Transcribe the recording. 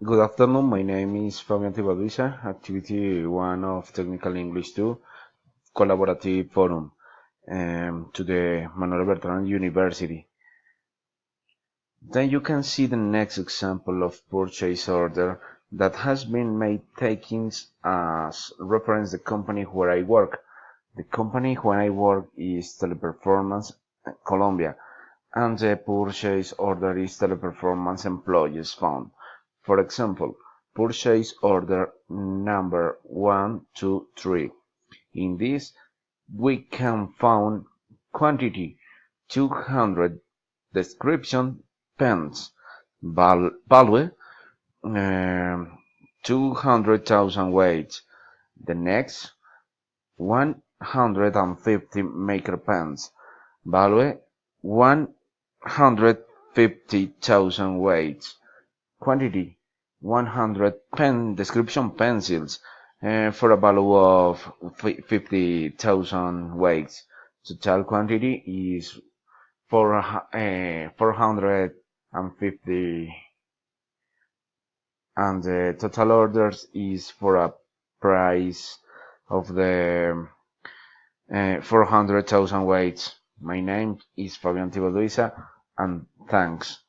Good afternoon, my name is Fabian Tibaduiza, Activity 1 of Technical English 2 Collaborative Forum to the Manuel Bertrand University. Then you can see the next example of purchase order that has been made taking as reference the company where I work. The company where I work is Teleperformance Colombia, and the purchase order is Teleperformance Employees Fund. For example, purchase order number 123. In this, we can find quantity 200, description pens, value 200,000 weights. The next 150 maker pens, value 150,000 weights. Quantity 100 description pencils for a value of 50,000 weights. Total quantity is 450, and the total orders is for a price of the 400,000 weights. My name is Fabian Tibaduiza, and thanks.